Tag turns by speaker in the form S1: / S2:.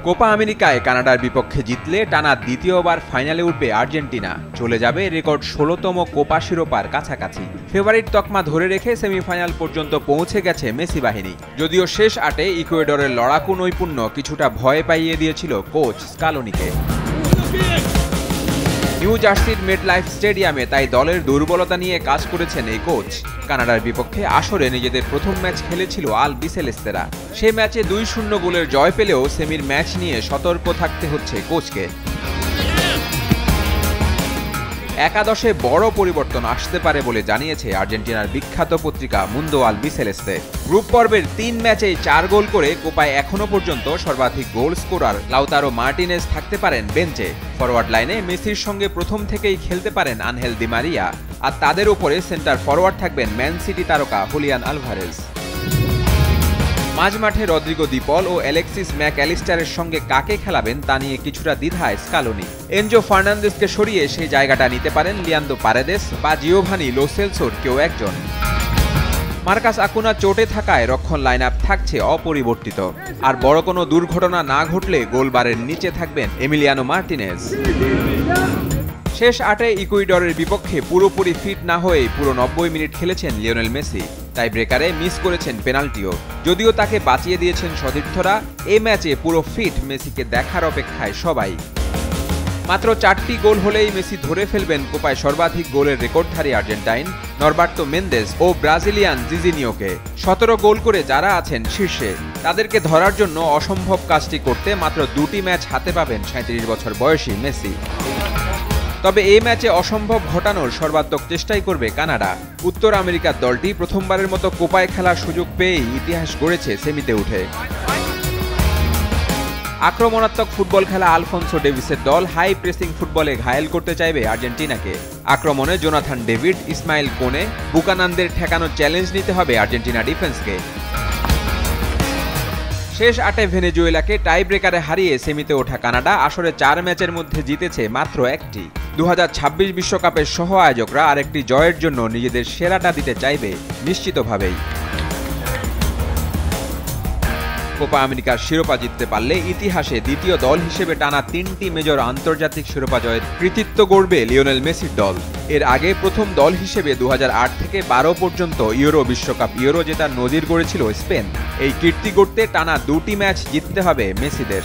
S1: Copa আমেরিকায় কানাডার বিপক্ষে জিতলে টানা দ্বিতীয়বার ফাইনালে উঠবে আর্জেন্টিনা, চলে যাবে রেকর্ড ১৬তম কোপা শিরোপার কাছাকাছি। ফেভারিট তকমা ধরে রেখে সেমিফাইনাল পর্যন্ত পৌঁছে গেছে মেসি বাহিনী। যদিও শেষ আটে ইকুয়েডরের লড়াকু নৈপুণ্য কিছুটা ভয় পাইয়ে দিয়েছিল কোচ স্কালোনিকে। নিউ জার্সির মেডলাইফ স্টেডিয়ামে তাই দলের দুর্বলতা নিয়ে কাজ করেছেন এই কোচ। কানাডার বিপক্ষে আসরে নিজেদের প্রথম ম্যাচ খেলেছিল আলবিসেলেস্তেরা। সে ম্যাচে ২-০ গোলের জয় পেলেও সেমির ম্যাচ নিয়ে সতর্ক থাকতে হচ্ছে কোচকে। একাদশে বড় পরিবর্তন আসতে পারে বলে জানিয়েছে আর্জেন্টিনার বিখ্যাত পত্রিকা মুন্দো আলবিসেলেস্তে। গ্রুপ পর্বের ৩ ম্যাচেই ৪ গোল করে কোপায় এখনো পর্যন্ত সর্বাধিক গোল স্কোরার লাউতারো মার্টিনেজ থাকতে পারেন বেঞ্চে। ফরওয়ার্ড লাইনে মেসির সঙ্গে প্রথম থেকেই খেলতে পারেন আনহেল দি মারিয়া, আর তাদের উপরে সেন্টার ফরওয়ার্ড থাকবেন ম্যান সিটি তারকা হুলিয়ান আলভারেজ। মাঝমাঠে রদ্রিগো দি পল ও অ্যালেক্সিস ম্যাক অ্যালিস্টারের সঙ্গে কাকে খেলাবেন তা নিয়ে কিছুটা দ্বিধায় স্কালোনি। এনজো ফার্নান্দেজকে সরিয়ে সেই জায়গাটা নিতে পারেন লিয়ান্দো পারেদেস বা জিওভানি লো সেলসোর কেউ একজন। মার্কাস আকুনা চোটে থাকায় রক্ষণ লাইন আপ থাকছে অপরিবর্তিত, আর বড় কোনো দুর্ঘটনা না ঘটলে গোলবারের নিচে থাকবেন এমিলিয়ানো মার্টিনেজ। শেষ আটে ইকুয়েডরের বিপক্ষে পুরোপুরি ফিট না হয়ে পুরো ৯০ মিনিট খেলেছেন লিওনেল মেসি। তাই ব্রেকারে মিস করেছেন পেনাল্টিও। যদিও তাকে বাঁচিয়ে দিয়েছেন সতীর্থরা, এ ম্যাচে পুরো ফিট মেসিকে দেখার অপেক্ষায় সবাই। মাত্র ৪টি গোল হলেই মেসি ধরে ফেলবেন কোপায় সর্বাধিক গোলের রেকর্ডধারী আর্জেন্টাইন নরবার্তো মেন্দেস ও ব্রাজিলিয়ান জিজিনিওকে। ১৭ গোল করে যারা আছেন শীর্ষে, তাদেরকে ধরার জন্য অসম্ভব কাজটি করতে মাত্র ২টি ম্যাচ হাতে পাবেন ৩৭ বছর বয়সী মেসি। তবে এই ম্যাচে অসম্ভব ঘটানোর সর্বাত্মক চেষ্টাই করবে কানাডা। উত্তর আমেরিকার দলটি প্রথমবারের মতো কোপায় খেলার সুযোগ পেয়েই ইতিহাস গড়েছে সেমিতে উঠে। আক্রমণাত্মক ফুটবল খেলা আলফোনসো ডেভিসের দল হাই প্রেসিং ফুটবলে ঘায়েল করতে চাইবে আর্জেন্টিনাকে। আক্রমণে জোনাথান ডেভিড, ইসমাইল কোনে, বুকানানদের ঠেকানোর চ্যালেঞ্জ নিতে হবে আর্জেন্টিনা ডিফেন্সকে। শেষ আটে ভেনেজুয়েলাকে টাই ব্রেকারে হারিয়ে সেমিতে ওঠা কানাডা আসরে ৪ ম্যাচের মধ্যে জিতেছে মাত্র একটি। ২০২৬ বিশ্বকাপের সহ আয়োজকরা আরেকটি জয়ের জন্য নিজেদের সেরাটা দিতে চাইবে নিশ্চিতভাবেই। কোপা আমেরিকার শিরোপা জিততে পারলে ইতিহাসে দ্বিতীয় দল হিসেবে টানা ৩টি মেজর আন্তর্জাতিক শিরোপা জয়ের কৃতিত্ব গড়বে লিওনেল মেসির দল। এর আগে প্রথম দল হিসেবে ২০০৮ থেকে ১২ পর্যন্ত ইউরো বিশ্বকাপ জেতার নজির গড়েছিল স্পেন। এই কীর্তি গড়তে টানা ২টি ম্যাচ জিততে হবে মেসিদের।